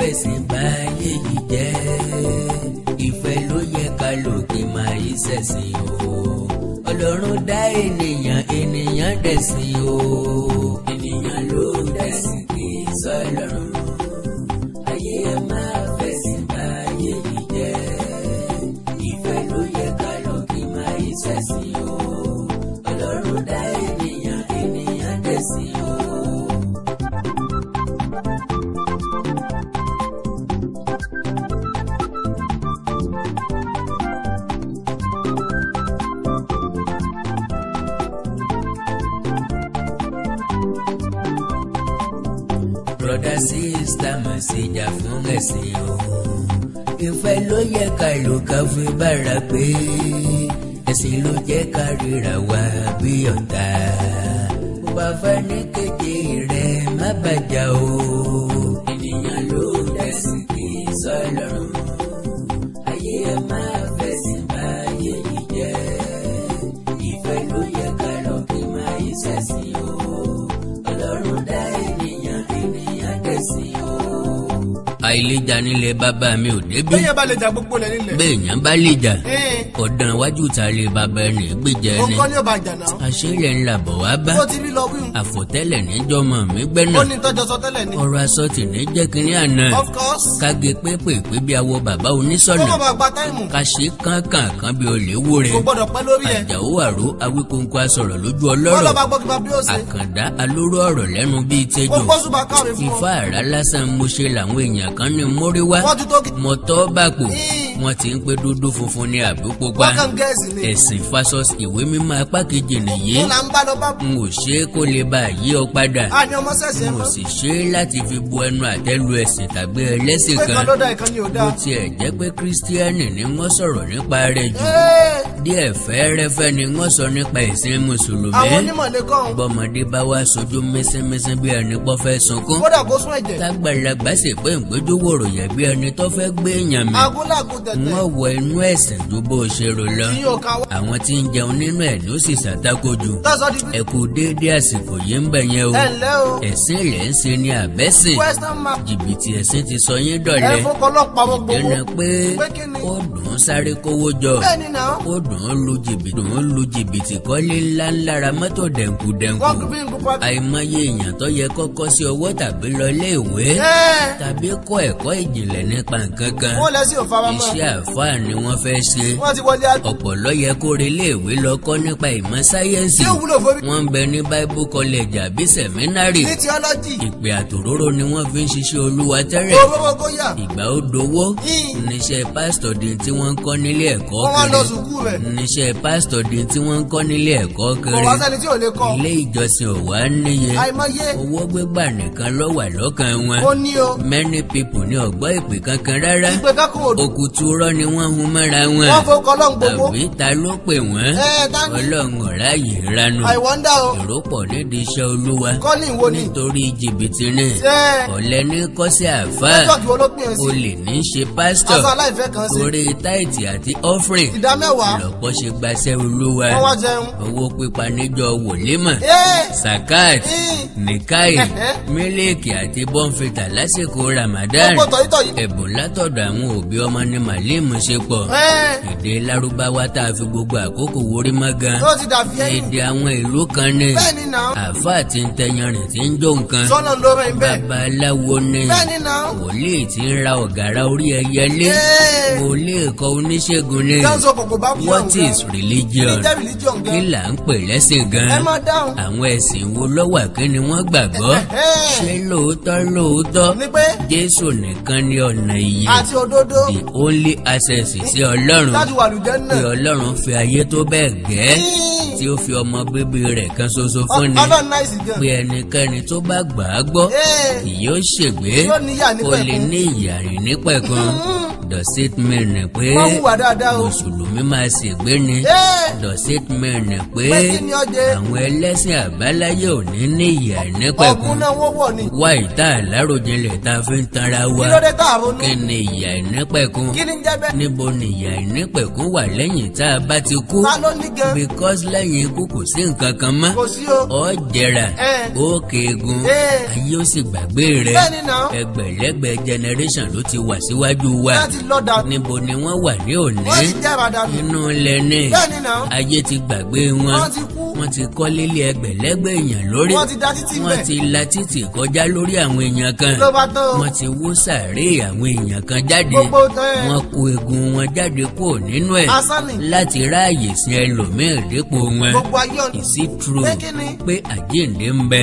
fẹ̀sìn báyé yìí jẹ́ ìfẹ́ ló yẹ ká lòkè máa yí ṣẹ̀sìn o Ọlọ́run dá ènìyàn ènìyàn dẹ̀sìn o ènìyàn ló dẹ̀sìn kì í sọ́lọ́run ayé ẹ máa fẹ̀sìn báyé yìí jẹ́ ìfẹ́ ló yẹ ká lòkè máa yí ṣẹ̀sìn o Ọlọ́run dá ènìyàn ènìyàn dẹ̀sìn o. Brother sister mà sì jà fún ẹ̀sìn o ìfẹ́ ló yẹ ká lò ká fi bára pé ẹ̀sìn ló jẹ́ ká ríra wá bí ọ̀tá bó bá fẹ́ ní kéde rẹ̀ má bàjá o ènìyàn ló dẹ̀sìn kì í sọ́lọ́run ayé ẹ máa fẹ̀sìn báyé yìí jẹ́ ìfẹ́ ló yẹ ká lọ kí máa yí ṣẹ̀sìn o Ọlọ́run dá ènìyàn ènìyàn dẹ̀sìn o. àìlèjà nílẹ̀ bàbá mi ò débi. bẹ́ẹ̀ bá lè jà gbogbo lẹ̀ nílẹ̀. béèyàn bá lè jà ọ̀dàn iwájú ta lè bàbá ẹni gbèjà ẹni. ó kọ́ ní ọba àjà náà. àṣírí ńlá bọ̀ wá bá. ó ti rí lọ wíwù. àfọ̀tẹ́lẹ̀ níjọ́mọ̀ mi gbẹ́nà. ó ní tọ́jọ́ sọ tẹ́lẹ̀ ni. ọ̀rọ̀ aṣọ tì ní jẹ́ kínní àná. of course. káge pépèpé bí awọ bàbá onísọ̀nà. ó bá gba táìmù. ká ṣe kánkàn kan bí olè wúre. kò gbọ́dọ̀ pẹ́ lórí ẹ̀. àjàó àró awíkóńkó asọ̀rọ̀ lójú ọlọ́rọ̀. wọ́n lọ bá gbọ́ kí bá bí ó ṣe. àkàndá alóró ọ̀rọ̀ lẹ́nu bíi tẹ́jọ́. ó gbọ́ ṣùgbọ́n káre fún ọ. ifá àrá lásán mo ṣe làwọn èèyàn kan ní mórí wá. wọ́n ti tó kí. mọ̀tọ́ bàpò wọ́n ti ń pé dúdú funfun ní àbúkú pa. wọ́n kàn gẹ̀ẹ́sì ni. ẹ̀sìn fasos ìwé mímọ́ apá kejì nìyí. ó là ń bá lọ bá. n ò ṣe é kó lè bá yí ọ padà. a ní ọmọ sẹ̀sẹ̀ n ò mọ́. sì ṣe é láti fi bu ẹnu àtẹ́lu ẹ̀sìn tàbí ẹlẹ́sìn pé kan. kan ló dá ìkan ní òdá. bó tiẹ̀ jẹ́ pé kírísítíánì ni wọ́n sọ̀rọ̀ nípa rẹ̀ jù. díẹ̀ fẹ́ẹ́rẹ́fẹ́ ni wọ́n sọ nípa ẹ̀sìn mùsùlùmí. àwọn onímọ̀ lè kọ́. bọ́mọdé bá wá sojú mẹ́sẹ́mẹ́sẹ́ bí ẹni pọ́ fẹ́ sunkún. kódà kó sún ẹ̀jẹ̀. tágbàlagbà sì pé ìgbójú wòrò yẹ bí ẹni tó fẹ́ gbé èèyàn mi. agúnlàgùn tẹ̀tẹ̀. wọ́n wọ inú ẹ̀sìn ju bó ṣe rò lọ. tí yóò ká wá. àwọn tí ń jẹun nínú ẹ̀ ló sì ṣàtakò jù. tọ́sọ̀ di bí. ẹ kú déédéé àsìkò yìí ń bẹ̀ yẹn o. ẹ ǹlẹ́ o. ẹ̀sìn ilẹ̀ ń ṣe ni àbẹ́sìn. question mark. jìbìtì ẹ̀sìn ti sọ yín ẹ dọ̀lẹ́. fún ọlọ́pàá wọn gbogbo. ìdẹ́nà pé pé kí ni. ó dùn ún sáré kówó jọ. bẹ́ẹ̀ ni náà. ó dùn ún lu jìbìtì kọ́lé ńláńlá ra mọ́tò dẹ̀nkù-dẹ̀nkù. wọ́n kò bí n kó pa. àìmọye èèyàn tó yẹ kọ́kọ́ sí ọwọ́ tàbí lọ ilé ìwé tàbí kọ́ ẹ̀kọ́ ìjìnlẹ̀ nípa nǹkan kan. wọ́n lẹ sí òfara mọ́. iṣẹ́ àfáà ni wọ́n fẹ́ ṣe. wọ́n ti wọlé àjò. ọ̀pọ̀ ló yẹ kó re iléèwé lọ kọ́ nípa ìmọ̀ sáyẹ́ǹsì. tí ó wúlò fún mi. wọ́n ń bẹ ní bible college àbí sẹ̀mínárì. ní theology. ìpè àtòróró ni wọ́n fi ń ṣiṣẹ́ olúwa tẹ́rẹ̀. owó góyà. ìgbà ó dowó. níṣẹ́ pásítọ̀ di tí wọ́n ń kọ́ nílé ẹ̀kọ́ wọ́n wá lọ kiri. sùkúù rẹ̀. níṣẹ́ pásítọ̀ di tí wọ́n ń kọ́ nílé ẹ̀kọ́ kò kiri. wá sẹ́ni tí ò lè kọ́. ilé ìjọsìn ò wá níye. àìmọye. owó gbígbà nìkan ló wà lọ́kàn wọn. ó ní o. many people ní ọ̀gbọ́ ìpè kankan rárá. ìpè kákó odò. òkùtù rọ́ ni wọ́n hun mọ́ra wọn. wọ́n fọkọ ọlọ́run gbogbo. tàbí ta ló pè wọ́n. tani. ọlọ́run ọ̀rá yìí ranu. I wonder o. èrò pọ̀ nídìí iṣẹ́ olúwa. kọ́lì wo ni. nítorí jìbìtì ni. Ṣé. ọ̀lẹ ní kọ́sí àfáà. nẹ́tíwọ̀kì wo ló pín in sí. olè ní ṣe pásítọ̀. aṣọ aláìfẹ́ kan sí. orí táìtì àti ọ́fìrìn. ìdá mẹ́wàá. lọ́pọ̀ ṣe gbaṣẹ́ olúwa. wọ́n wá jẹun. owó pípa níjọ wòlímọ̀. Ee. zakat Ee. nìkáì mílíkì àti bọ́ǹfìtà lásìkò ramadan. gbogbo tọ̀yítọ̀yí. ẹ̀bùn látọ̀dọ̀ àwọn òbí ọmọ ní màlíìmù ṣe pọ̀. èdè lárúbáwá tá a fi gbogbo àkókò wórí mọ́ gan. tó ti dàbí ẹ̀yìn. èdè àwọn ìlú kan ní. bẹ́ẹ̀ ni náà. àáfàá tí ń tẹyanrìn tí ń jó nǹkan. sọ́nà ló rẹ̀ ń bẹ̀. babaláwo ní. bẹ́ẹ̀ ni náà. wòlíì tí ń ra ọ̀gárá orí ẹyẹlé. Ee. wòlíì kọ́ oníṣègùn ní. dáńsọ kòkò bá kú what is religion? kí ni jẹ́ religion gan? kí là ń pè lẹ́sìn gan? ẹ má dáhùn. àwọn ẹ̀sìn wo ló wà kí ni wọ́n gbàgbọ́? ṣé lóòótọ́ ní pé. Jésù nìkan ni ọ̀nà ìyè. àti òdodo. the only access sí Ọlọ́run. láti wà lùjẹ́ pé náà. Ọlọ́run fi ayé tó bẹ́ẹ̀ gẹ́ tí ó fi ọmọ bíbí rẹ̀ kan ṣoṣo fún ni. ọlọ́run náà sì gan. pé ẹnikẹ́ni tó bá gbà á gbọ́ Ee. kì yóò ṣègbé yóò níyà kó lè nípẹ̀kun. ní ìyà nípẹ̀kun. does it mean pé wọ́n hùwà dáadáa o. mùsùlùmí máa ṣègbé ni? does it mean pé Pé kí ni ó jẹ́? àwọn ẹlẹ́sìn àbáláyé ò ní ní ìyà ìnípẹ̀kun? ọ̀gbun náà wọ́n wọ̀ ni. wá ìta àláròjinlẹ̀ tá a fi ń tanra kí wa. ló dé tá a ronú. kí ni ìyà ìnípẹ̀kun? kí ni jẹ́ bẹ́ẹ̀. níbo ni ìyà ìnípẹ̀kun wà lẹ́yìn tá a bá ti kú? ta ló ní gan. because lẹ́yìn ikú kò sí nǹkan kan mọ́. kò sí o. ọ jẹrà Ẹ. ó keegun Ẹ. ayé ó sì gbàgbé rẹ. Bẹ́ẹ̀ni náà. ẹgbẹ̀lẹ́gbẹ̀ generation ló ti wà síwájú wa. láti lọ́dà. níbo ni wọ́n wà ní òní? wọ́n ti jẹ́ àbàdànù. inú lẹ́ni bẹ́ẹ̀ni náà. ayé ti gbàgbé wọn. wọ́n ti kú. wọ́n ti kọ́ lílé ẹgbẹ̀lẹ́gbẹ̀ èèyàn lórí. wọ́n ti da títì wọ́n bẹ̀. ti la títì kọjá lórí àwọn èèyàn kan. ló bá tán o. wọ́n ti wó sàárè àwọn èèyàn kan jáde. gbogbo tán ẹ̀. wọ́n kó egun wọn jáde kúrò nínú ẹ̀ asán ni. láti ráàyè sin ẹlòmíràn dípò wọn. gbogbo ayé ọ̀nà. Is it true pé kí ni. pé àjíǹde ń bẹ?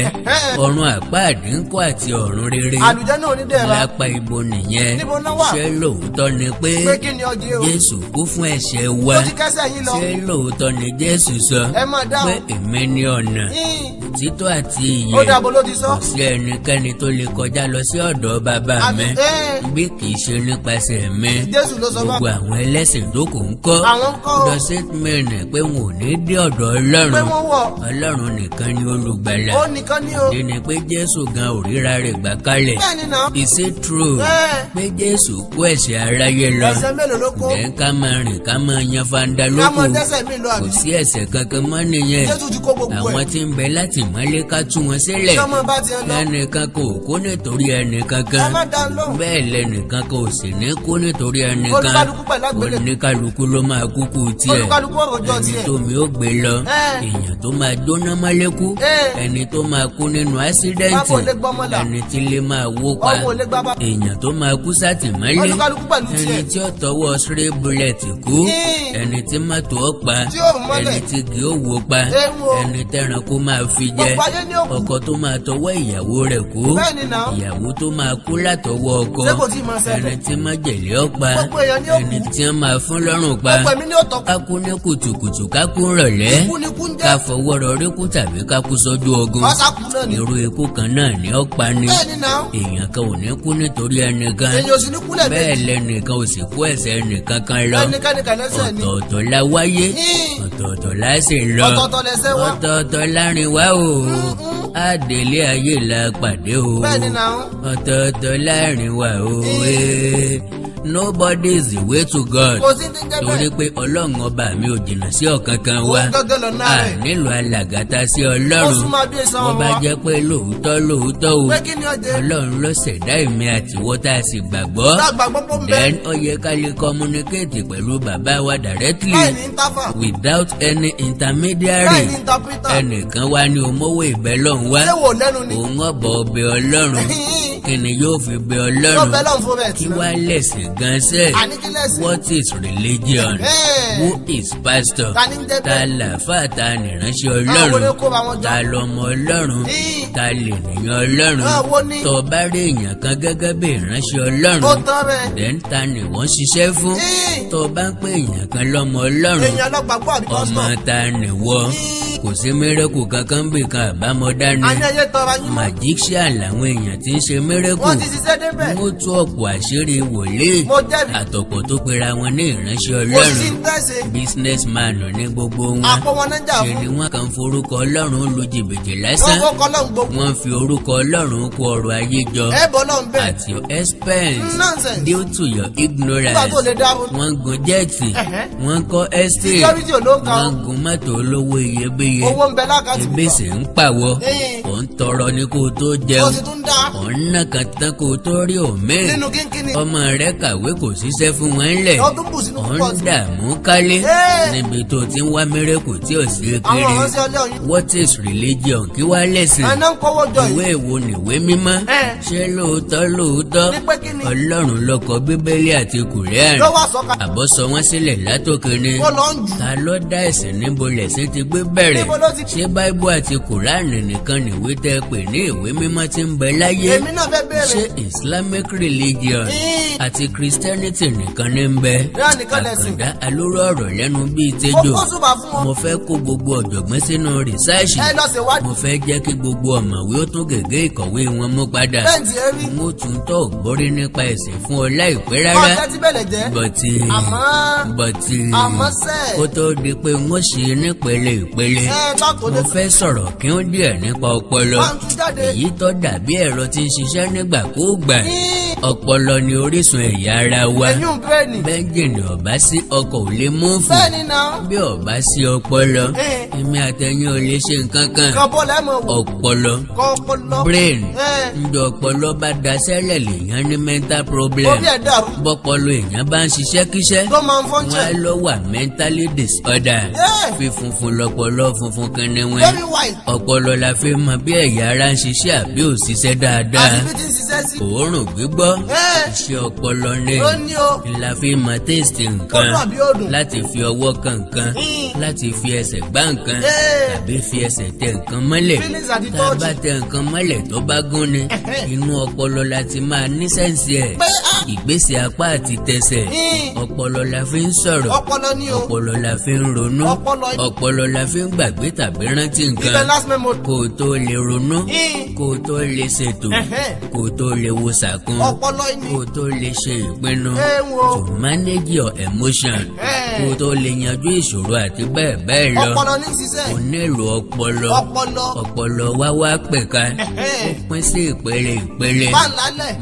ọ̀run àpáàdé ń kọ́ àti ọ̀run rere àlùjẹ́ náà ní dẹ̀ra. lápá ibo nìyẹn? Níbo náà wà? ṣé lóòótọ́ ni pé pé kí ni ọjẹ́ o. Jésù kú fún ẹ̀ṣẹ̀ wa? ó ti kẹ́sẹ̀ yín lọ. ṣé lóòótọ́ ni Jésù sọ ẹ máa dáhùn. pé èmi ni ọ̀nà Yín. òtítọ́ àti ìyè? ó dàbò ló ti sọ. kò sí ẹnikẹ́ni tó lè kọjá lọ sí ọ̀dọ̀ bàbá mi bí kì í ṣe nípasẹ̀ mi. Jésù ló sọ bá. gbogbo àwọn ẹlẹ́sìn dókò ń kọ́. àwọn ń kọ́ o. does it mean pé wọn ò ní dé ọ̀dọ̀ pé Ọlọ́run? wọ́n wọ̀. Ọlọ́run nìkan ni olùgbàlà. ó nìkan ní o. ìdí ni pé Jésù gan òríra rẹ̀ gbà kalẹ̀. bẹ́ẹ̀ni náà. Is it true Ẹ. pé Jésù kó ẹ̀ṣẹ̀ aráyé lọ? ẹsẹ̀ mélòó ló kó. ǹjẹ́ ká máa rìn ká máa yan fanda ká lóko? mọ dẹ́sẹ̀ mi lọ kò àbí. sí ẹ̀ṣẹ̀ kankan mọ́ nìyẹn. Jésù ti kó gbogbo àwọn ẹ̀. tí ń bẹ láti mọ́lé ká tú wọn sílẹ̀. sọmọ bá ti ń lọ. ẹnìkan kò kó nítorí ẹnìkan ẹ kan. má dá lóhùn. bẹ́ẹ̀ lẹ́nìkan kò sì ní kó nítorí ẹnìkan. olúkálukú pẹ̀lú àgbélé. oníkálukú ló máa kúkú tiẹ̀. olúkálukú ọ̀rọ̀jọ́ ẹni tiẹ̀. tó mi ó gbé lọ. èèyàn tó máa jóná mọ́lẹ́kú. ẹni tó máa kú nínú ásídẹ́ǹtì. báwo lè gbọ́ mọ́lá. ẹni tí lè máa wó pa. ọmọ ò lè gbá bá. èèyàn tó máa kú sátìmọ́lé. olúkálukú pẹ̀lú ẹni tiẹ̀. tí ó tọwọ́ stray bullet kú. ẹni tí mọ́tò ó pa. tí ó mọ́lẹ̀. ẹni tí kì ó wó pa. Èèwọ̀. ẹni tẹ́ranko máa fi jẹ. gbogbo ayé ní òkú. ọkọ tó máa tọwọ́ ìyàwó rẹ̀ kú. bẹ́ẹ̀ni náà. ìyàwó tó máa kú látọwọ́ ọkọ. ṣé kò tí ì máa ṣẹlẹ̀. ẹni tí májèlé ó pa. gbogbo èèyàn ní òkú. ẹni tí wọ́n máa fún lọ́rùn pa. gbogbo ẹ̀mí ní òtọ́. ká kú ní kùtùkùtù ká kú rọ̀lẹ́. ikú ni kú ń ká jẹ́. fọwọ́ rọrí kú tàbí ká kú sójú ogun. ọ̀sàkú náà ni. irú ikú kan náà ni ó pa ni. bẹ́ẹ̀ni náà. èèyàn kan ò ní kú nítorí ẹnìkan. èèyàn ò sì ní kúlẹ̀ bẹ́ẹ̀ méjì. lẹ́nìkan ò sì kú ẹ̀ṣẹ̀ ẹnìkan kan lọ. ẹnikẹ́ni kẹlẹ́sẹ̀ ni. ọ̀tọ̀ọ̀tọ̀ la wáyé ọ̀tọ̀ọ̀tọ̀ la sì lọ. ọ̀tọ̀ọ̀tọ̀ lẹ́sẹ̀ wá. ọ̀tọ̀ọ̀tọ̀ láàrin wa o àdèlé ayé la pàdé o. bẹ́ẹ̀ni náà. ọ̀tọ̀ọ̀tọ̀ láàrin wa o. nobody is the way to God. kò sí ní jẹ́ torí bẹ́ẹ̀. pé ọlọ́run ọba mi ò jìnnà sí ọ̀kankan wa. òun gángan lọ náà a rẹ̀. nílò alàgàtà sí ó ọlọ́run. súnmọ́ adé sọ wọ́n bá wa. jẹ́ pé lóòótọ́ o. pé kí ni ọjẹ́. ọlọ́run ló ṣẹ̀dá èmi àtiwọ́ tá a sì gbàgbọ́. dàgbà gbogbo ń bẹ. then ó yẹ ká lè communicate pẹ̀lú bàbá wa directly láì ní táfà. without any intermediary. láì ní interpreter. ẹnìkan wá ní omówó ìbẹ́lọ́hún wá. ṣé wò lẹ́nu ni. òun ọ̀bọ̀ ọbẹ̀ ọlọ́run kí ni yóò fi bẹ yóò ọlọ́run. bẹ́ lọ́n fún bẹ́ẹ̀ kí tí náà. wá lẹ̀sìn gan sẹ́. àní kí lẹ́sìn. what is religion? who is pastor? ta ni ń jẹ́ ta bẹ́ẹ̀. làáfà ta nìránṣẹ́ àwọn ọlọ́run. olè kó bá wọn jọ. ta lọmọ ọlọ́run. Ní. ta lè nìyàn ọlọ́run. àwọn ní. tó bá rí èèyàn kan gẹ́gẹ́ bí ìránṣẹ́ ọlọ́run. ó tán bẹ́ẹ̀. then ta ni wọ́n ṣiṣẹ́ fún. Ní. tó bá ń pè èèyàn kan lọ́mọ ọlọ́run. èèyàn lọ́gbàgbọ́ àbí ọmọ pásítọ̀. ta ni wọ́. Ní. kò sí mẹ́rẹ́kù kankan bí kan àbámọ́dá ni. àní ẹyẹ tọrọ yín mọ́. magician làwọn èèyàn tí ń ṣe mẹ́rẹ́kù. wọ́n ti ṣiṣẹ́ débẹ̀. wọ́n tú ọ̀pọ̀ àṣírí wòlíì. mo jẹ́bi. àtọ̀pọ̀ tó pera wọn ní ìránṣẹ́ kò sí ọlọ́run. ń tẹ̀sẹ̀. businessman ní gbogbo wọn. àpò wọn náà jà ṣe ni fún. wọ́n kàn forúkọ ọlọ́run lu jìbìtì wọ́n lásán. kọ́ kọ́ lọ́n gbogbo. wọ́n fi orúkọ ọlọ́run kó ọrọ̀ ayé jọ. ẹ bọ́ lọ́n bẹ́ẹ̀. at your expense. nonsense. due to your nígbà ignorance. tó lè dáhùn. wọ́n gun jẹ́ẹ̀tì. Ẹ̀hẹ́. wọ́n kọ́ estate. security ò ló ń ka wọ́n o. gun mọ́tò olówó iyebíye. owó ń bẹ lákàtúntò. ebi sì ń pàwọ́. Ẹ̀yìn. ò ń tọrọ ní kó o tó ó jẹun. sì tún dá. ò ń nàkàn tán kó o tó rí òmíì. nínú kínkínní. ọmọ rẹ kàwé kò ṣiṣẹ́ fún wọn ńlẹ̀. ó tún bù sínú ò púpọ̀ ń sí. dààmú kálé. Ẹ́. níbi tó ti ń wá mẹ́rẹ́kù tí ò sí àwọn kiri. ọ̀rọ̀ sí ọlẹ́ òyìn. what is religion kí wá lẹ́sìn. àná ń kówó jọ ìwé yìí. èwo nìwé mímọ́. Ẹ́. ṣé lóòótọ́ ní pé kí ni. ọlọ́run ló kọ bíbélì àti kùrẹ́ẹ̀nì. ló wá sọ́ka. àbọ̀ sọ wọ́n sílẹ̀ látòkè ni. ó lọ ń jù. ta ló dá ẹ̀sìn níbo lẹ̀sìn ti gbé bẹ̀rẹ̀. Níbo ló ti- ṣé báíbù àti kùránì nìkan nìwé tẹ́ pè ní ìwé mímọ́ tí ń bẹ láyé? èmi náà fẹ́ béèrè. ṣé Islamic religion àti Christianity nìkan ní ń bẹ? Ìran nìkan lẹ̀sìn. Àkàndá alóró ọ̀rọ̀ lẹ́nu bíi tẹ́jọ́. Mo kó súbà fún wọn. Mo fẹ́ kó gbogbo ọ̀jọ̀gbọ́n sínú rìsáàṣì. Ẹ lọ ṣèwádìí. Mo fẹ́ jẹ́ kí gbogbo ọ̀mọ̀wé ó tún gègé ìkọ̀wé wọn mú padà. Bẹ́ẹ̀ni ẹ rí. Mo tún tọ́ ògbórí nípa ẹ̀sìn fún ọ láìpẹ́ Wọ́n rárá. tẹ́tí bẹ̀lẹ̀ jẹ́. Bọ̀tì àmọ́ sẹ́. kó tó di pé wọ́n ṣe nípele ìpele. Báko Mo fẹ́ sọ̀rọ̀ kí ó díẹ̀ nípa ọpọlọ. Wọ́n tún jáde. Èyí tó dàbí ẹ̀rọ tí ń ṣiṣẹ́ nígbàkúùgbà. Ọpọlọ ni orísun ẹ̀yà ara wa. ẹ̀yún bírèènì. Bẹ́ńjìnì ọ̀bá sí ọkọ̀ ò lè mú fún. Bẹ́ẹ̀ni náà. Bí ọ̀bá sí ọpọlọ, èmi àtẹ̀yìn ò lè ṣe nǹkan kan. Kan bọ́ọ̀lù ẹ̀ mọ̀ wò. Ọpọlọ Kọ́pọlọ. brain ǹjẹ́ ọpọlọ bá daṣẹ́lẹ̀ lèèyàn ní mental problem. Orí ẹ̀ dàrú. Bọ́pọlọ èèyàn bá ń ṣiṣẹ́ kíṣẹ́, Tó máa ń wọ́n á fọ́nṣẹ́. lọ wà mentally disorder. Fífunfun lọpọlọ funfun kìnìún. Very white. Ọpọlọ la fi mọ bí ẹ̀yà ara ń ṣiṣẹ́ àbí ò ṣiṣẹ́ dáadáa. Àti bí ti ń ṣiṣẹ́ sí. Òórùn gbígbọ́ iṣẹ́ ọpọlọ ni. Ó ní o. La fi mọ taste nǹkan. Ó dùn àbí ó dùn? Láti fi ọwọ́ kan nǹkan. Láti fi ẹsẹ̀ gbá nǹkan. Tàbí fi ẹsẹ̀ tẹ nǹkan mọ́lẹ̀. Feelings àti Tá a touch. bá tẹ nǹkan mọ́lẹ̀ tó bá gún ni. Inú ọpọlọ la ti máa ní sẹ́ǹsì ẹ̀. Ìgbésẹ̀ apá àti tẹsẹ̀. Ọpọlọ la fi ń sọ̀rọ̀. Ọpọlọ ní o. Ọpọlọ la fi ń ronú. Ọpọlọ la fi ń gbàgbé tàbí rántí Ibẹ̀ nǹkan. last memory. Kó o tó lè ronú. Kó o tó lè ṣètò. Kó o tó lè wo sàkún. Ọpọlọ ní. Kó o tó lè ṣe ìpinnu. wo. To manage your emotion. Kó o tó lè yanjú ìṣòro àti bẹ́ẹ̀ bẹ́ẹ̀ lọ. Ọpọlọ ní ṣiṣẹ́. O nílò ọpọlọ. Ọpọlọ. Ọpọlọ wá wá pẹ̀ka. Ó pín sí ìpele ìpele. Báńlálẹ̀.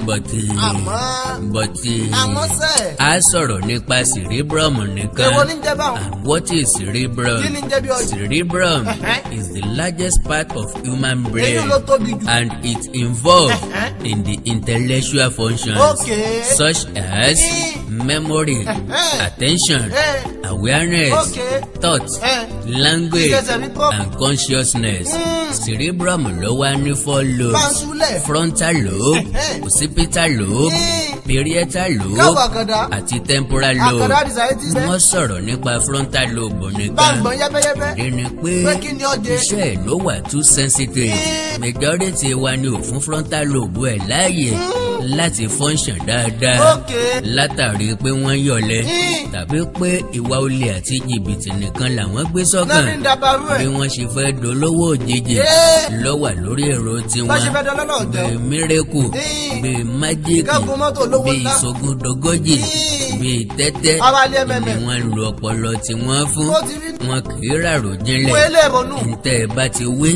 Bọ̀tì. Àmọ́ sẹ́. A sọ̀rọ̀ nípa cerebrum nìkan. Èwo ní jẹ́ báwọn? And what is cerebrum? Kí ni jẹ́ bí ọjọ́? Cerebrum is the largest part of human brain. Èyí ló tóbi jù. And it involves in the intellectual functions Okay. such as memory, attention, awareness, thought, language, and consciousness. Cerebrum ló wà ní 4 lobes: Báńsúlẹ̀. frontal lobe, occipital lobe, parietal lobe, Káwọ̀ àkàndá. àti temporal lobe. Àkàndá dìsáyẹ́tì sẹ́. Wọ́n sọ̀rọ̀ nípa frontal lobe nìkan. Báńgbọ̀n yẹ́bẹ́yẹ́bẹ́. Ìdí ni Pé pé kí ni ọjẹ́? iṣẹ́ ẹ̀ ló wà too sensitive. Majority wa ni ò fún frontal lobe ẹ̀ láàyè láti function dáadáa. Látàrí pé wọ́n yọ̀lẹ tàbí pé ìwà olè àti jìbìtì nìkan làwọn gbé sọ́kàn. Lẹ́ni dàbàrú ẹ̀. Bí wọ́n ṣe fẹ́ dolówó òjijì ló wà lórí èrò tiwọn. Bá ṣe fẹ́ dọ́lọ́lọ́ ọ̀jọ́. Bíi mírèkù, bíi májíìkì, Kágun mọ́tò lówó bíi ńlá. ìṣògùndógójì, bíi tẹ́tẹ́ Abálé ni mẹ́mẹ́. wọ́n ń lo ọpọlọ tí wọ́n fún. Ó ti rí. Wọn kì í ràrò jinlẹ̀. Wọ́n ilé ìrònú. Ntẹ́ ẹ bá ti wé,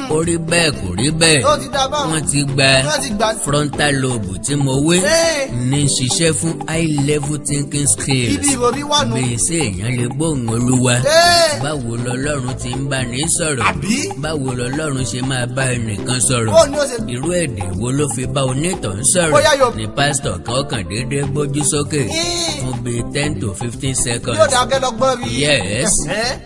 ó rí bẹ́ẹ̀ kò rí bẹ́ẹ̀. Ó ti dá báwọn. Wọ́n ti gba Wọ́n ti gbà. frontal lobe tí mo wé ní ṣiṣẹ́ fún high level thinking skills. Ibi ìròbí wà nù. Gbèsè èèyàn lè gbóhùn Olúwa. Báwo lọlọ́run ti ń bá ní sọ̀rọ̀? Àbí? Báwo lọlọ́run ṣe máa bá ẹnìkan sọ̀rọ̀? Ó ní ó ṣe. Irú èdè wo ló fi bá onítàn sọ̀rọ̀? Bóyá yóò- Ní pásítọ̀ kan kàn déédéé gbójú sókè fún bíi 10 to 15 seconds. Yóò dá kẹ́ lọ gbọ́ rí. Yes.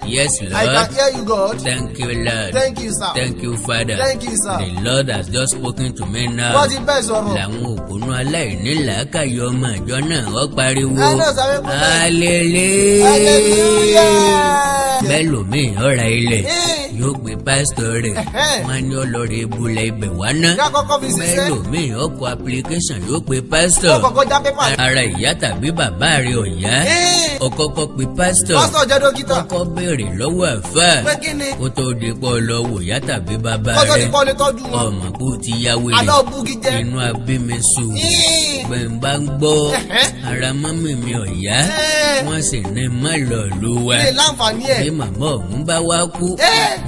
Yes, I Lord. can hear you, God. Thank you, Lord. Thank you, sir. Thank you, Father. Thank you, sir. The Lord has just spoken to me now. Wọ́n ti bẹ́ẹ̀ sọ̀rọ̀. Làwọn òpònú aláìní làákàyè ọmọ ìjọ náà ó pariwo. Ẹ náà sáré fún bẹ́ẹ̀. Hallelujah. Bẹ́ẹ̀ lòmíì ọ̀ra ilẹ̀ yóò gbé pásítọ̀ rẹ̀. Wọ́n á ní ọlọ́rẹ̀ ibùlẹ̀ ibẹ̀ wá ná. Ká kọ́kọ́ fi Bẹ́ẹ̀ ṣiṣẹ́. lòmíì ọkọ̀ application yóò gbé Ó pásítọ̀. kọ́kọ́ já pépà. Ara ìyá tàbí bàbá rẹ̀ ò yá. Ó kọ́kọ́ pe pásítọ̀. Pásítọ̀ jẹ́ dókítà. Kọ́kọ́ béèrè lọ́wọ́ àfáà. Pé kí ni? Kó tó di pọ̀ lọ wò ìyá tàbí bàbá Kọ́tọ́ ti rẹ̀. kọ́ lè tọ́jú wọn. Ọmọ kó ti ya wèrè. Àlọ́ búgi jẹ́. Inú abímesù. Gbẹ̀ngbà ń gbọ́. Ara mọ́mì mi ò yá. Wọ́n sì ní má lọ lù wá. Ilé láǹfààní ẹ̀. Bí màmá òun bá wá kú.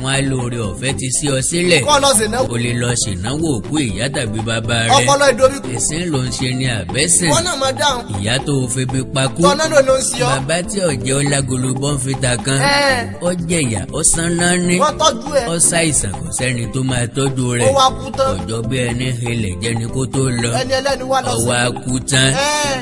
Wọ́n á lóore ọ̀fẹ́ ti sí ọ sílẹ̀. Kọ́ lọ sí náà. O lè lọ ṣènáwó òkú ìyá tàbí bàbá rẹ̀. Ọpọlọ ìdorí kù. Ẹ̀sìn ló ń ṣe ní àbẹ́sìn. Wọ́n náà máa dáhùn. Ìyá tó febi pa kú. Tọ́nà ló ń ṣe ọ́. Bàbá tí ọ̀jẹ̀ ọlágolo bọ́ǹfìtà kan. Ó jẹ̀yà ó sán náà ní. Wọ́n tọ́jú ẹ̀. Ó ṣàìsàn kò sẹ́ni tó máa tọ́jú rẹ̀. Ó wá kú tán. Ọjọ́ bí ẹni helẹ̀ jẹni kó tó lọ. Ẹni ẹlẹ́ni wà lọ sí. Ọwọ́ akú tán.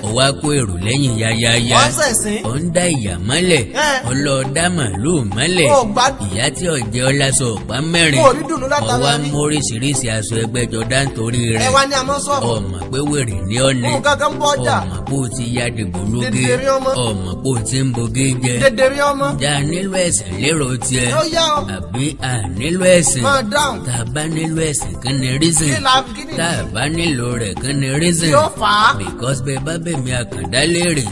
Ọwọ́ akú èrò lẹ́yìn yáyáyá. Wọ́n sẹ̀sìn. Ó ń dá ìyá mọ́lẹ̀. Ọlọ́ọ̀dá màlúù mọ́lẹ̀. Ó gbádùn. Ìyá tí ọ̀jẹ̀ ọ́ lásọ ọ̀pá mẹ́rin. Mo rí dùnú látara ọwọ́ mi. móríṣiríṣi aṣọ ẹgbẹ́jọdá nítorí Ẹ rẹ̀. wá ní àmọ́ sọ̀rọ̀. ọmọ pé wèrè ní ọ́ni. Òun kankan ń bọ́ ọjà. ọmọ pé o ti ya dìgbòlógé. Dèdèrè ọmọ. ọmọ pé o ti ń bogé jẹ. Dèdèrè ọmọ. já nílò ẹ̀sìn lérò tiẹ̀. Ó yá ọ. àbí à nílò ẹ̀sìn. Máa dáhùn. tá a bá nílò ẹ̀sìn kí ni reason. Kí ni tá a bá nílò rẹ̀ kí ni reason. Yóò fà á. because bẹ́ẹ̀ bá bẹ̀ mí àkàndá léèrè.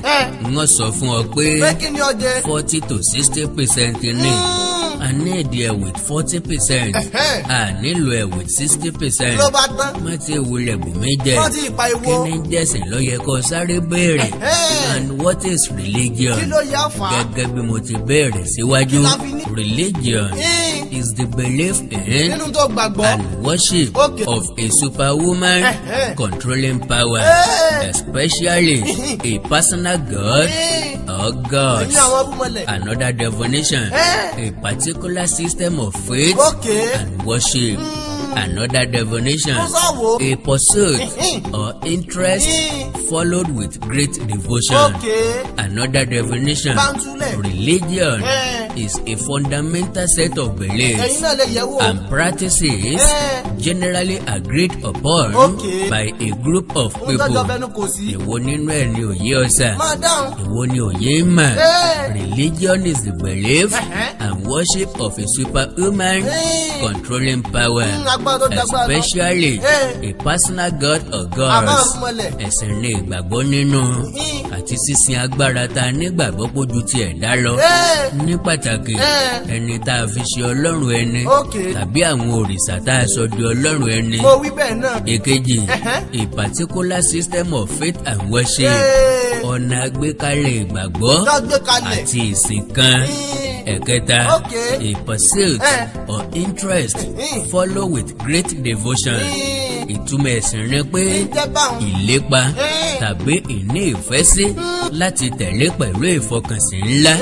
wọ́n sọ fún ọ Pé pé kí ni ọjẹ́? 40 to 60% ní. I need ẹ with 40%. I nílò ẹ with 60%. Ló bá tán. má ti wulẹ̀ bùnmí jẹ. Wọ́n ti ìpa ìwo. kí ni jẹ́sìn ló yẹ kó sáré béèrè. and what is religion? Kí ló yá fà á? gẹ́gẹ́ bí mo ti béèrè síwájú. Kí la fi ní? religion is the belief in Nínú tó gbàgbọ́. and worship Okay. of a superwoman controlling power, especially a personal god or gods. Ẹ̀yin àwọn abúmọ̀lẹ̀. Another definition, a particular system of faith Okay. and worship. Another definition, Ó sọ wo. a pursuit or interest followed with great devotion. Okay. Another definition, Bántúlẹ̀. religion is a fundamental set of beliefs Ẹ̀yin náà lè yẹ̀ wò. and practices generally agreed upon Okay. by a group of Mo tọ́jọ́ people. fẹnu kò sí. Èwo nínú ẹ̀ ni òye ọ̀sà? Máa dáhùn. Èwo ni òye mà? Religion is the belief and worship of a superhuman controlling power, Agbára tó dágbára lọ. especially a personal god or Àmọ́ gods. àrùmọ̀lẹ̀. Ẹ̀sìn ni ìgbàgbọ́ nínú àti sísin agbára tá a nígbàgbọ́ pójú ti ẹ̀dá lọ. Ní pàtàkì ẹni tá a fi ṣe ọlọ́run ẹni Okay. tàbí àwọn òrìṣà tá a sọ di ọlọ́run ẹni. Mo wí bẹ́ẹ̀ náà. Èkejì, a particular system of faith and worship. Ọ̀nà àgbékalẹ̀ ìgbàgbọ́ Tó gbé kalẹ̀. àti ìsìn kan. Ẹ̀kẹta, Okay. a pursuit or interest follow with great devotion. Ìtumọ̀ ẹ̀sìn ni pé Jẹ́ báwọn. ìlépa tàbí ìní ìfẹ́ sí láti tẹ̀lé pẹ̀lú ìfọkànsìn ńlá.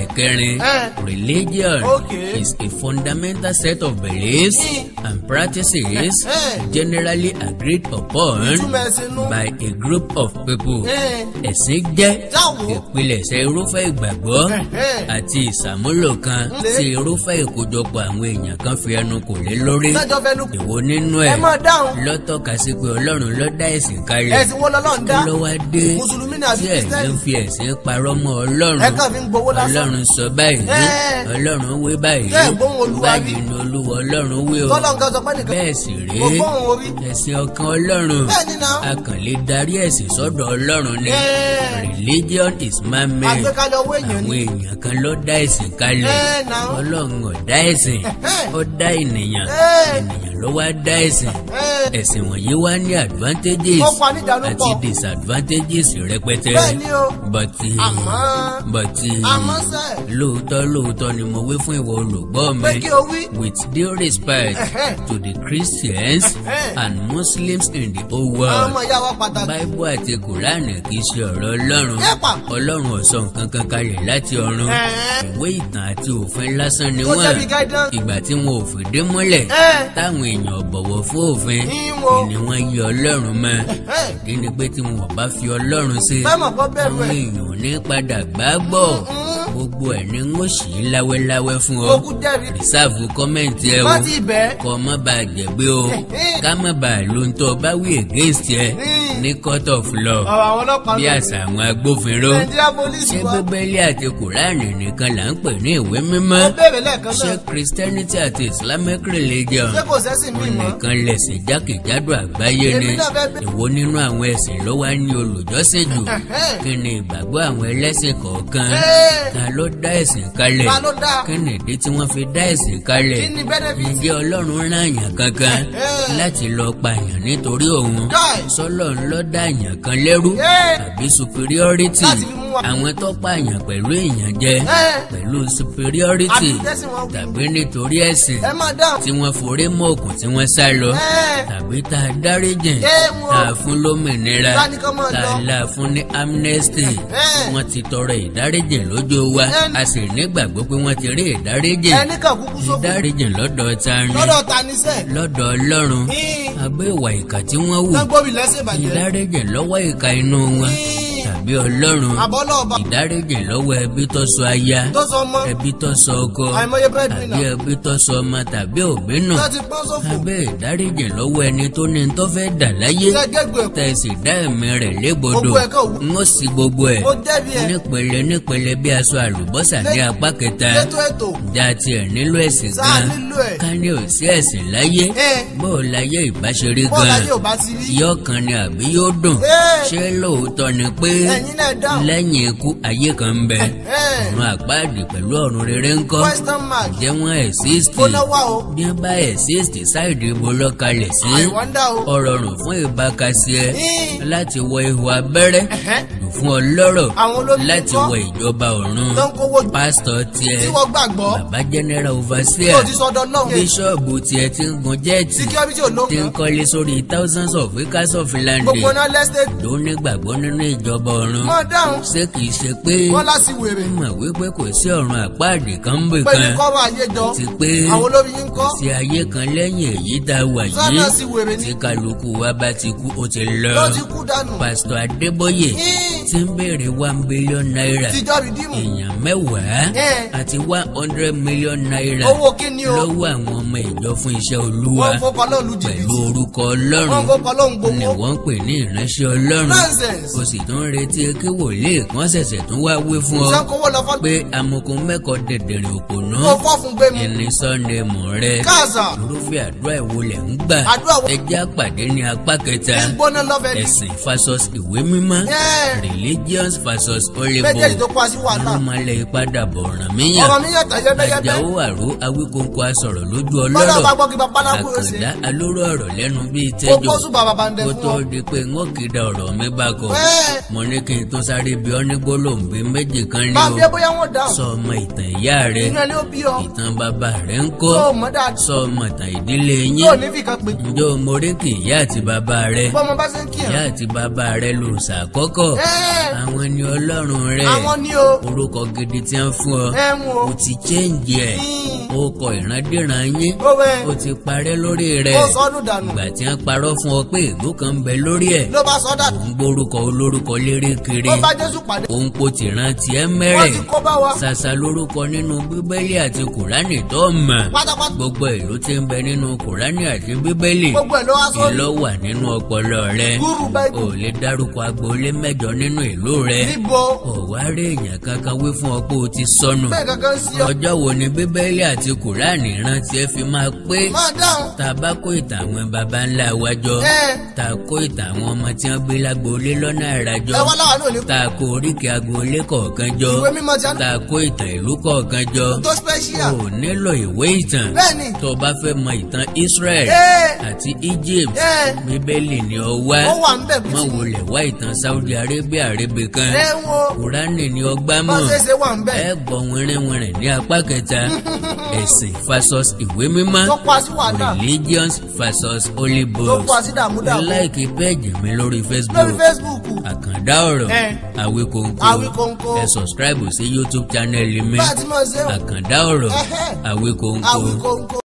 Ẹ̀kẹrin, religion Okay. is a fundamental set of beliefs and practices generally agreed upon Ìtumọ̀ ẹ̀sìn nú. by a group of people. Ẹ̀sìn jẹ́ Jáwo. ìpilẹ̀ṣẹ̀ irúfẹ́ ìgbàgbọ́ àti ìsàmúlò kan tí irúfẹ́ ìkójọpọ̀ àwọn èèyàn kan fi ẹnu kò lé lórí. Tọ́jọ́ fẹnu kò. Èwo nínú Ẹ ẹ̀ máa dáhùn. lọ́tọ̀ka sí pé Ọlọ́run ló dá ẹ̀sìn kalẹ̀. Ẹ̀sìn wo lọ́lọ́run dá? Kí ló wá dé Mùsùlùmí ni àbí tí ẹ̀yin Kristẹni? ń fi ẹ̀sìn parọ́ mọ́ Ọlọ́run? Ẹ kàn fi ń gbowó lásán. Ọlọ́run sọ báyìí, Ọlọ́run wí báyìí, Bẹ́ẹ̀ gbóhùn Olúwa wí. báyìí ni Olúwa Ọlọ́run wí o. Tọ́lọ́ nǹkan sọ pé nìkan. Bẹ́ẹ̀ sì Mo rèé, gbóhùn orí. ẹ̀sìn ọkàn Ọlọ́run Bẹ́ẹ̀ ni náà. a kàn lè darí ẹ̀sìn sọ́dọ̀ Ọlọ́run ni. Religion is man-made. Àgbékalẹ̀ owó èèyàn Àwọn ni. èèyàn kan ló dá ẹ̀sìn kalẹ̀. Náà. Ọlọ́run ò dá ẹ̀sìn, ó dá ènìyàn. Ènìyàn ló wá dá ẹ̀sìn. Ẹ̀sìn wọ̀nyí wá ní advantages Ó pa níjànú àti pọ̀. disadvantages rẹpẹtẹ. Bẹ́ẹ̀ ni o. But Àmọ́ sẹ́. lóòótọ́ ni mo wí fún ìwọ olùgbọ́ mi. Pé kí o wí. With due respect to the Christians and Muslims in the whole Àwọn world. ọmọ ìyá wa pàtàkì. Báíbù àti Kùránì kì í ṣe ọ̀rọ̀ Ọlọ́run. Yẹ́pà. Ọlọ́run ò sọ nǹkan kan kalẹ̀ láti ọ̀run. Ìwé ìtàn àti òfin lásán ni Ó jẹ́ wọ́n. bí guidance. Ìgbà tí wọn ò fìdí múlẹ̀ táwọn èèyàn bọ̀wọ̀ fún òfin Ìwọ. ni wọ́n yí Ọlọ́run mọ́. Ìdí ni pé tí wọn ò bá fi Ọlọ́run sí, Bẹ́ẹ̀ mọ̀ kọ́ bẹ̀rù àwọn ẹ̀. èèyàn ò ní padà gbàgbọ́. Gbogbo ẹ̀ ni ń ó ṣì í láwẹ́láwẹ́ fún ọ. Ogún jẹ́rìí. Rìsáàfù kọ́mẹ̀ntì ẹ o. Má ti bẹ́ẹ̀. Kọ́ má bàa jẹ̀gbé o. Ká má bàa lo ń tọ́ bá wí against ẹ ní court of law. Ọ̀rọ̀ àwọn ọlọ́pàá Bí ló àṣà àwọn agbófinró. Nàìjíríà pólísì Ṣé wa. Bíbélì àti Kùránì nìkan là ń pè ní ìwé mímọ́? Ó béèrè lẹ́ẹ̀kan Ṣé náà. Christianity àti Islamic religion Ṣé kò sẹ́sìn mí mọ́? nìkan lẹ̀sìn jákèjádò àgbáyé ni? Èmi náà fẹ́ bẹ̀- Èwo nínú àwọn ẹ̀sìn ló wá ní olùjọ́sìn jù? Kí ni ìgbàgbọ́ àwọn ẹlẹ́sìn kọ̀ọ̀kan? Ta ló dá ẹ̀sìn kalẹ̀? Ta ló dá? Kí ni ìdí tí wọ́n fi dá ẹ̀sìn kalẹ̀? Kí ni benefit? Ǹjẹ́ Ọlọ́run rán àyàn kankan láti lọ pààyàn nítorí òun? Guy. Sọ́lọ̀ ń lọ dá àyàn kan lẹ́rú àbí superiority? Láti fi mú wa. Àwọn tó pààyàn pẹ̀lú ìyànjẹ, pẹ̀lú superiority Àbí tẹ́sìn wọn wí. tàbí nítorí ẹ̀sìn Ẹ máa dáhùn. tí wọ́n forí mọ́ òkun tí wọ́n sá lọ, tàbí tá a dáríjìn, wọn. tá a fún lómìnira, Ta ni kán máa tá a lọ? là fún ní amnesty. Wọ́n ti tọrọ ìdáríjìn lójú wa, a sì nígbàgbọ́ pé wọ́n ti rí ìdáríjìn. Ẹni kan kúkú sókè. Ìdáríjìn lọ́dọ̀ ta ni? Lọ́dọ̀ ta ni sẹ́? Lọ́dọ̀ Ọlọ́run. Abẹ́ ìwà ìkà tí wọ́n wù. Nágbóbi lẹ́sẹ̀ ìbàjẹ́. Ìdáríjìn lọ́wọ́ ìkà inú wọn tàbí tàbí Ọlọ́run. àbọ́lọ́ọ̀bà Ìdáríjì lọ́wọ́ ẹbí tó sọ aya, tó sọ ọmọ ẹbí tó sọ ọkọ, àìmọye tàbí breadwinner ẹbí tó sọ ọmọ tàbí òbí nù. tó ti pọ́n sófò Abẹ́ ìdáríjì lọ́wọ́ ẹni tó ní tó fẹ́ dà láyé. ṣe gẹ́gbẹ́ ẹ̀kọ́ Tẹ̀sí dá ẹ̀mí rẹ̀ légbodò. gbogbo ẹ̀kọ́ òwú N ó sì gbogbo ẹ̀. mo jẹ́bi ẹ̀ Nípele nípele bí aṣọ àlùbọ́sà ní apá kẹta. létò ètò Ìjà tiẹ̀ nílò ẹ̀sìn sáà gan. nílò ẹ̀ Ká ní ò sí ẹ̀sìn láyé. Bó o láyé ìbáṣeré bọ́ọ̀lù gan. ayé ò bá ti rí Yóò kan ni àbí yóò dùn. Ṣé lóòótọ́ ni pé ẹ̀yin náà dáhùn lẹ́yìn ikú ayé kan ń bẹ? Ọ̀run àpáàdì pẹ̀lú ọ̀run rere ń kọ́. question mark Jẹ́ wọ́n exist. gbóná wà o Bí wọ́n bá exist sáìdì ibo lọ́kalẹ̀ sí. àìwọ́ndà o Ọ̀rọ̀ rùn fún ìbákasí ẹ Hín. láti wọ ihò abẹ́rẹ́. Ẹ̀hẹ́. Dùn fún ọlọ́rọ̀ àwọn olórí láti kọ́ wọ ìjọba ọ̀run. tó ń kówó jù Pásítọ̀ tí tiẹ̀, wọ́n gbàgbọ́ bàbá general overseer, tó ti sọdọ̀ lọ́hùn bíṣọ̀bù tiẹ̀ ti ń gun jẹ́ẹ̀tì, security ti ń olóògùn kọ́lé sórí thousands of acres of land. gbogbo náà lẹ́sẹ̀ Ló nígbàgbọ́ nínú ìjọba ọ̀run. mọ́ dáhùn Ṣé kìí ṣe pé wọ́n láti wèrè ó mọ̀ wípé kò sí ọ̀run àpáàdì kan ń bì pẹ̀lú kan? kọ́rọ̀ ayé jọ Ti pé àwọn olórí yín kọ́ sí ayé kan lẹ́yìn èyí tá a wà sọ́nà yìí. sí wèrè ní Tí kálukú wa bá ti kú ó ti lọ. ló ti kú dànù Pásítọ̀ Adébóyè Hín. ti ń béèrè 1 billion naira. tìjọ́ rìdíìmù Èèyàn mẹ́wàá àti 100 million naira owó kíni o lọ́wọ́ àwọn ọmọ ìjọ fún iṣẹ́ Olúwa wọ́n fọkọ lóun lu pẹ̀lú jìbìtì orúkọ wọ́n Ọlọ́run fọkọ lóun ni gbowó wọ́n ń pè ní ìránṣẹ́ Ọlọ́run. nonsense O sì tún retí kí wòlíì kan ṣẹ̀ṣẹ̀ tún wá wí fún ọ ìṣàkówó lọ fọ́ pé amukun mẹ́kọ̀ọ́ dẹ̀dẹ̀rẹ̀ òpònú kó fọ́ fún gbé mi ẹni sọ́ndẹ̀ mọ̀ rẹ. káàsà Irúfẹ́ àdúrà ìwọlẹ̀ ń gbà. àdúrà wo Ẹjẹ́ àpàdé ní apá kẹta. ní gbóná lọ́fẹ̀ẹ́ ni Ẹ̀sìn versus ìwé mímọ́. Yeah. Religions versus Holy méjèèjì tó Book. kó wa sí wàhálà Ọmọlẹ̀ ìpadàbọ̀ ọ̀ràn míyàn. ọmọ mi yàtọ̀ yẹ́bẹ́yẹ́bẹ́ Àjàó àró awíkóńkó asọ̀rọ̀ lójú bọ́lá ọlọ́rọ̀. bá gbọ́ kí bá pálákó yóò ṣe Àkàndá alóró ọ̀rọ̀ lẹ́nu bíi ó tẹ́jọ́. kó sùn bàbá bá ń dẹ Kó fún tó ọ di pé wọ́n kìdá ọ̀rọ̀ mi bá kọ̀. Ẹ́. Mo ní kí n tó sáré bí ọ́ ní gbólóhùn bíi méjì kan ní bá o. bí ẹ bóyá wọ́n dáhùn Sọ ọmọ ìtàn ìyá rẹ. inú ẹni ó bí ọ Ìtàn bàbá rẹ ń tó kọ́. mọ̀ dáadáa Sọ ọmọ ìtàn ìdílé yín. yóò ní fìkan pé Ǹjẹ́ o morí kì ìyá àti bàbá rẹ? bọ́mọ bá ṣe ń kí Ìyá ẹ̀ àti bàbá rẹ lòrùsà àkọ́kọ́. Àwọn ni Ọlọ́run rẹ. àwọn ni o Orúkọ gidi tí wọ́n fún ọ. ẹ mú o O ti change ẹ̀. O kọ ìrandíran yín. ó wẹ́ O ti parẹ́ lórí rẹ̀. ó sọdún dànù Ìgbà tí wọ́n parọ́ fún ọ pé ègún kan ń bẹ lórí ẹ̀. ló bá sọdà Òun gbórúkọ olórúkọ léré kiri. ó bá Jésù pàdé Òun kò tìran tiẹ̀ wọ́n mẹ́rẹ̀. ti kó bá wa Ṣàṣà lórúkọ nínú Bíbélì àti Kùránì tó mọ̀. pátápátá Gbogbo ìlú tí ń bẹ nínú Kùránì àti Bíbélì. gbogbo ẹ̀ ló wá sórí Ìlọ wà nínú ọpọlọ rẹ. gúrú O báyìí lè dárúkọ agboolé mẹ́jọ nínú ìlú rẹ. níbo Ó wá rí èèyàn kankan wí fún ọ pé o ti sọnù. bẹ́ẹ̀ kankan sí ọ Ọjọ́ wo ni Bíbélì àti Kùránì rántí ẹ fi máa pé? máa dáhùn Tá a bá kó ìtàn àwọn baba ńlá wa jọ. Tá a kó ìtàn àwọn ọmọ tí wọ́n gbé lágboolé lọ́nà àràjọ. ẹ wá láwa náà ní Tá a kó oríkì agboolé kọ̀ọ̀kan jọ. ìwé mímọ́ tí a Tá a kó ìtàn ìlú kọ̀ọ̀kan jọ. tó special O nílò ìwé ìtàn. bẹ́ẹ̀ni Tó o bá fẹ́ mọ ìtàn Israel àti Egypt, Bíbélì ni ọ wá. ó wà ń bẹ̀ bí Má wulẹ̀ wá ìtàn Saudi Arabia rebe kan. ẹ wo Kùránì ni ọgbà bá mọ̀. ṣe ṣe wà ń bẹ̀ Ẹ gbọ́ wìrìwìrì ní apá kẹta. Ẹ̀sìn versus ìwé mímọ́. tó kó wa sí wàhálà Religions versus Holy tó kó wa Books. sí dààmúdààmú Láìkí péèjì mi lórí lórí Facebook. Facebook Àkàndá ọ̀rọ̀. Awíkóńkó. Awíkóńkó. Ẹ subscribe sí YouTube channel mi. bá a ti máa ṣe o Àkàndá ọ̀rọ̀. Awíkóńkó. Awíkóńkó.